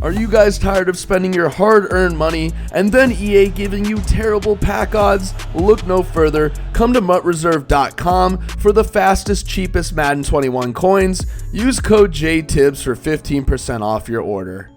Are you guys tired of spending your hard-earned money and then EA giving you terrible pack odds? Well, look no further. Come to MUTReserve.com for the fastest, cheapest Madden 21 coins. Use code JTibbs for 15% off your order.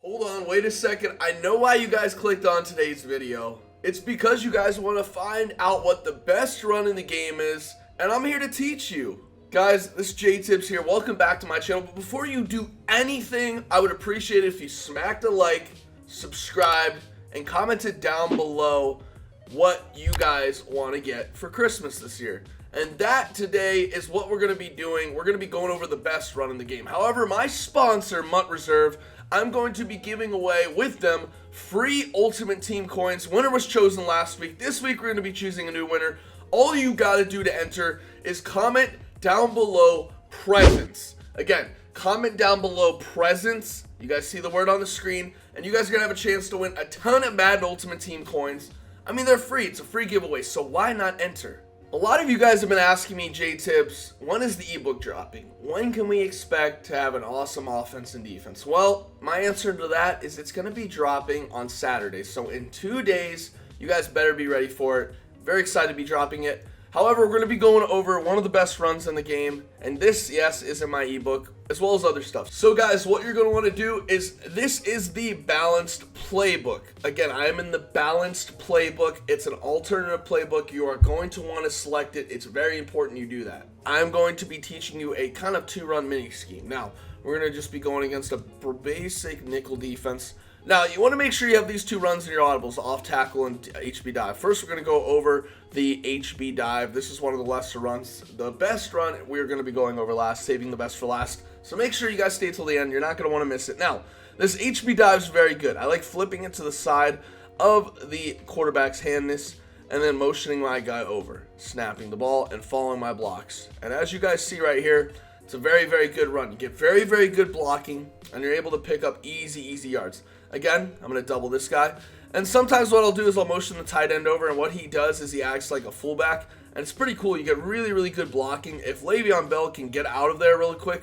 Hold on, wait a second. I know why you guys clicked on today's video. It's because you guys want to find out what the best run in the game is, and I'm here to teach you. Guys, this is JTibbs here. Welcome back to my channel. But before you do anything, I would appreciate it if you smacked a like, subscribed, and commented down below what you guys want to get for Christmas this year. And that today is what we're going to be doing. We're going to be going over the best run in the game. However, my sponsor, MUT Reserve, I'm going to be giving away with them free Ultimate Team coins. Winner was chosen last week. This week, we're going to be choosing a new winner. All you got to do to enter is comment down below presents. Again, comment down below presents. You guys see the word on the screen, and you guys are gonna have a chance to win a ton of Madden Ultimate Team coins. I mean, they're free. It's a free giveaway, so why not enter? A lot of you guys have been asking me, JTibbs, when is the ebook dropping? When can we expect to have an awesome offense and defense? Well, my answer to that is it's gonna be dropping on Saturday. So in 2 days, you guys better be ready for it. Very excited to be dropping it. However, we're going to be going over one of the best runs in the game, and this, yes, is in my ebook, as well as other stuff. So guys, what you're going to want to do is, this is the balanced playbook. Again, I am in the balanced playbook. It's an alternative playbook. You are going to want to select it. It's very important you do that. I'm going to be teaching you a kind of 2-run mini scheme. Now, we're going to just be going against a basic nickel defense. Now, you want to make sure you have these 2 runs in your audibles, off tackle and HB dive. First, we're going to go over the HB dive. This is one of the lesser runs. The best run we're going to be going over last, saving the best for last. So make sure you guys stay till the end. You're not going to want to miss it. Now, this HB dive is very good. I like flipping it to the side of the quarterback's handness and then motioning my guy over, snapping the ball and following my blocks. And as you guys see right here, it's a very, very good run. You get very, very good blocking, and you're able to pick up easy yards. Again, I'm going to double this guy. And sometimes what I'll do is I'll motion the tight end over, and what he does is he acts like a fullback. And it's pretty cool. You get really, really good blocking. If Le'Veon Bell can get out of there really quick,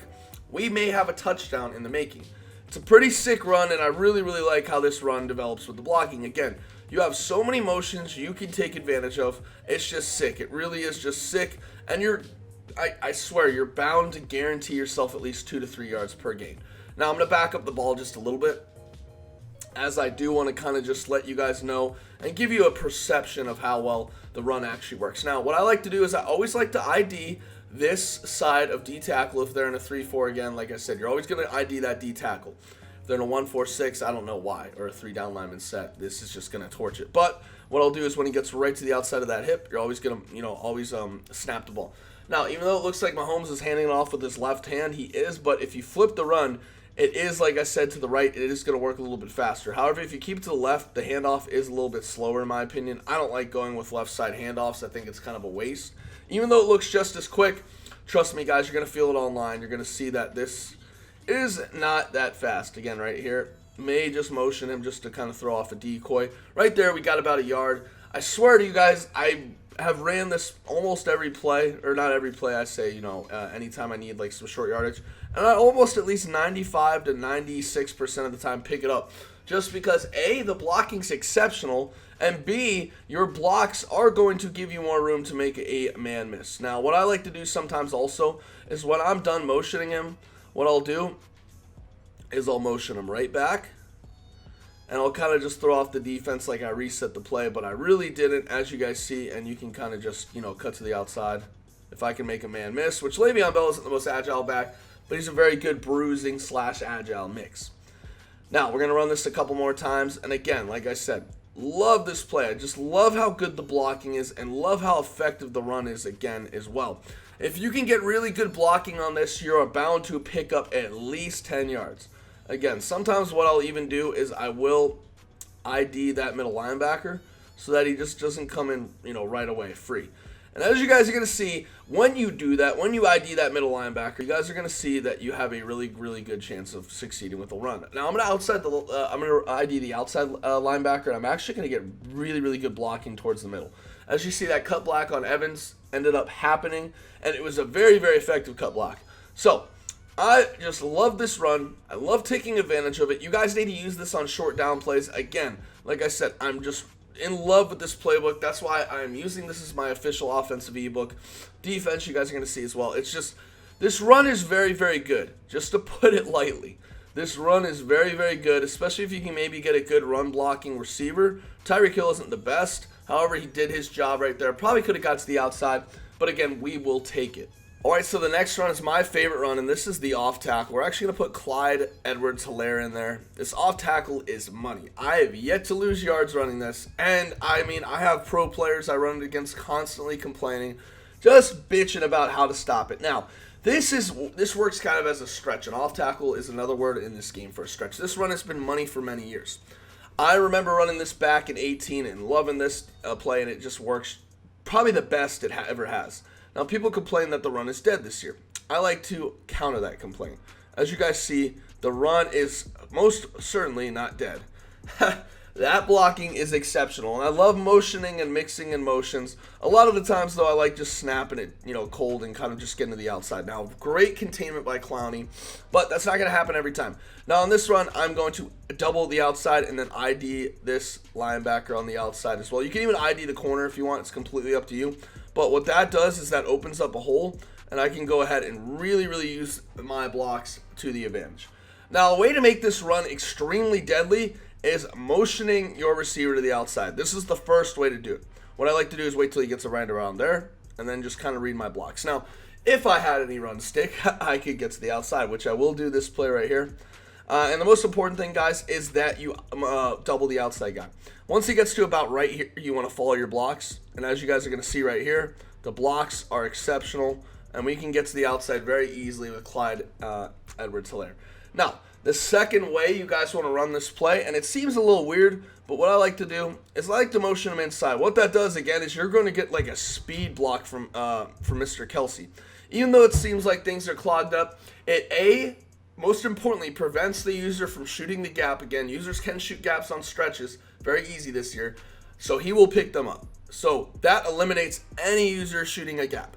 we may have a touchdown in the making. It's a pretty sick run, and I really, really like how this run develops with the blocking. Again, you have so many motions you can take advantage of. It's just sick. It really is just sick. And I swear, you're bound to guarantee yourself at least 2 to 3 yards per game. Now, I'm going to back up the ball just a little bit, as I do want to kind of just let you guys know and give you a perception of how well the run actually works. Now, what I like to do is I always like to ID this side of D tackle. If they're in a 3-4 again, like I said, you're always going to ID that D tackle. If they're in a 1-4-6, I don't know why, or a 3-down lineman set, this is just going to torch it. But what I'll do is when he gets right to the outside of that hip, you're always going to, always snap the ball. Now, even though it looks like Mahomes is handing it off with his left hand, he is, but if you flip the run, it is, like I said, to the right. It is going to work a little bit faster. However, if you keep it to the left, the handoff is a little bit slower, in my opinion. I don't like going with left side handoffs. I think it's kind of a waste. Even though it looks just as quick, trust me, guys, you're going to feel it online. You're going to see that this is not that fast. Again, right here, may just motion him just to kind of throw off a decoy. Right there, we got about a yard. I swear to you guys, I have ran this almost every play, or not every play, I say, anytime I need like some short yardage. And I almost at least 95 to 96% of the time pick it up. Just because A, the blocking's exceptional, and B, your blocks are going to give you more room to make a man miss. Now, what I like to do sometimes also is when I'm done motioning him, what I'll do is I'll motion him right back. And I'll kind of just throw off the defense like I reset the play, but I really didn't, as you guys see, and you can kind of just, cut to the outside. If I can make a man miss, which Le'Veon Bell isn't the most agile back, but he's a very good bruising / agile mix. Now, we're going to run this a couple more times, and again, like I said, love this play. I just love how good the blocking is and love how effective the run is again as well. If you can get really good blocking on this, you're bound to pick up at least 10 yards. Again, sometimes what I'll even do is I will ID that middle linebacker so that he just doesn't come in, right away free. And as you guys are going to see, when you do that, when you ID that middle linebacker, you guys are going to see that you have a really, really good chance of succeeding with the run. Now I'm going to ID the outside linebacker, and I'm actually going to get really, really good blocking towards the middle. As you see, that cut block on Evans ended up happening, and it was a very, very effective cut block. So I just love this run. I love taking advantage of it. You guys need to use this on short down plays. Again, like I said, I'm just in love with this playbook. That's why I'm using this as my official offensive ebook. Defense, you guys are going to see as well. It's just, this run is very, very good, just to put it lightly. This run is very, very good, especially if you can maybe get a good run blocking receiver. Tyreek Hill isn't the best. However, he did his job right there. Probably could have got to the outside, but again, we will take it. All right, so the next run is my favorite run, and this is the off tackle. We're actually going to put Clyde Edwards-Helaire in there. This off tackle is money. I have yet to lose yards running this, and I mean, I have pro players I run it against constantly complaining, just bitching about how to stop it. Now, this works kind of as a stretch. An off tackle is another word in this game for a stretch. This run has been money for many years. I remember running this back in 18 and loving this play, and it just works probably the best it ever has. Now, people complain that the run is dead this year. I like to counter that complaint. As you guys see, the run is most certainly not dead. That blocking is exceptional, and I love motioning and mixing in motions. A lot of the times, though, I like just snapping it, cold and kind of just getting to the outside. Now, great containment by Clowney, but that's not going to happen every time. Now, on this run, I'm going to double the outside and then ID this linebacker on the outside as well. You can even ID the corner if you want. It's completely up to you. But what that does is that opens up a hole, and I can go ahead and really, really use my blocks to the advantage. Now, a way to make this run extremely deadly is motioning your receiver to the outside. This is the first way to do it. What I like to do is wait till he gets around there, and then just kind of read my blocks. Now, if I had any run stick, I could get to the outside, which I will do this play right here. And the most important thing, guys, is that you double the outside guy. Once he gets to about right here, you want to follow your blocks. And as you guys are going to see right here, the blocks are exceptional, and we can get to the outside very easily with Clyde Edwards-Helaire. Now, the second way you guys want to run this play, and it seems a little weird, but what I like to do is I like to motion him inside. What that does, again, is you're going to get like a speed block from Mr. Kelsey. Even though it seems like things are clogged up, it, most importantly, prevents the user from shooting the gap. Again, users can shoot gaps on stretches. Very easy this year. So he will pick them up. So that eliminates any user shooting a gap.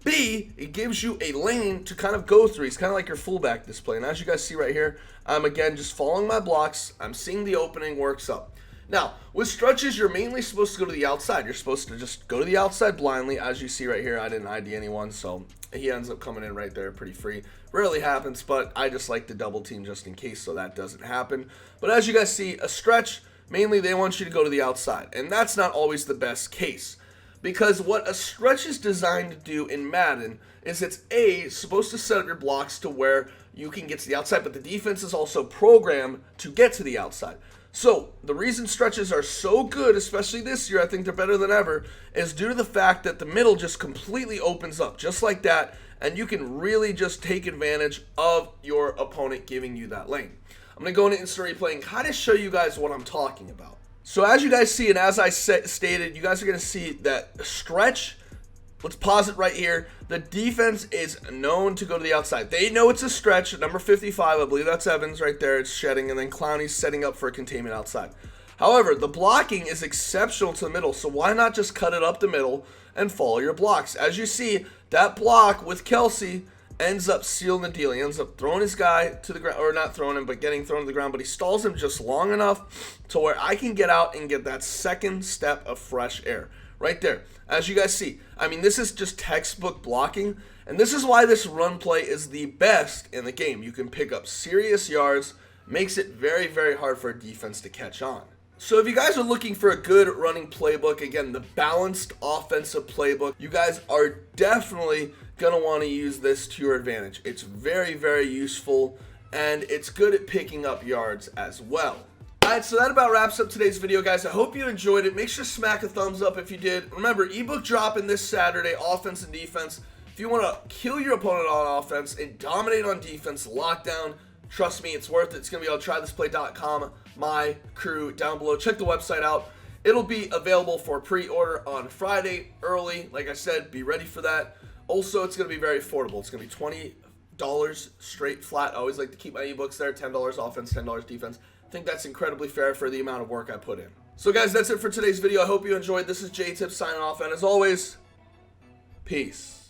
B, it gives you a lane to kind of go through. He's kind of like your fullback display. And as you guys see right here, I'm again just following my blocks. I'm seeing the opening works up. Now, with stretches, you're mainly supposed to go to the outside. You're supposed to just go to the outside blindly. As you see right here, I didn't ID anyone, so he ends up coming in right there pretty free. Rarely happens, but I just like to double team just in case so that doesn't happen. But as you guys see, a stretch, mainly they want you to go to the outside. And that's not always the best case. Because what a stretch is designed to do in Madden is it's supposed to set up your blocks to where you can get to the outside, but the defense is also programmed to get to the outside. So the reason stretches are so good, especially this year, I think they're better than ever, is due to the fact that the middle just completely opens up just like that, and you can really just take advantage of your opponent giving you that lane. I'm going to go into instant replay and kind of show you guys what I'm talking about. So as you guys see, and as I stated, you guys are going to see that stretch. Let's pause it right here. The defense is known to go to the outside. They know it's a stretch. At number 55, I believe that's Evans right there. It's shedding, and then Clowney's setting up for a containment outside. However, the blocking is exceptional to the middle, so why not just cut it up the middle and follow your blocks? As you see, that block with Kelsey ends up sealing the deal. He ends up throwing his guy to the ground, or not throwing him, but getting thrown to the ground, but he stalls him just long enough to where I can get out and get that second step of fresh air. Right there. As you guys see, I mean, this is just textbook blocking, and this is why this run play is the best in the game. You can pick up serious yards, makes it very, very hard for a defense to catch on. So if you guys are looking for a good running playbook, again, the balanced offensive playbook, you guys are definitely going to want to use this to your advantage. It's very, very useful, and it's good at picking up yards as well. Alright, so that about wraps up today's video, guys. I hope you enjoyed it. Make sure to smack a thumbs up if you did. Remember, ebook dropping this Saturday, offense and defense. If you want to kill your opponent on offense and dominate on defense, lockdown, trust me, it's worth it. It's going to be on trythisplay.com, my crew down below. Check the website out. It'll be available for pre-order on Friday early. Like I said, be ready for that. Also, it's going to be very affordable. It's going to be $20 straight flat. I always like to keep my ebooks there. $10 offense, $10 defense. I think that's incredibly fair for the amount of work I put in. So guys, that's it for today's video. I hope you enjoyed. This is JTibbs signing off, and as always, peace.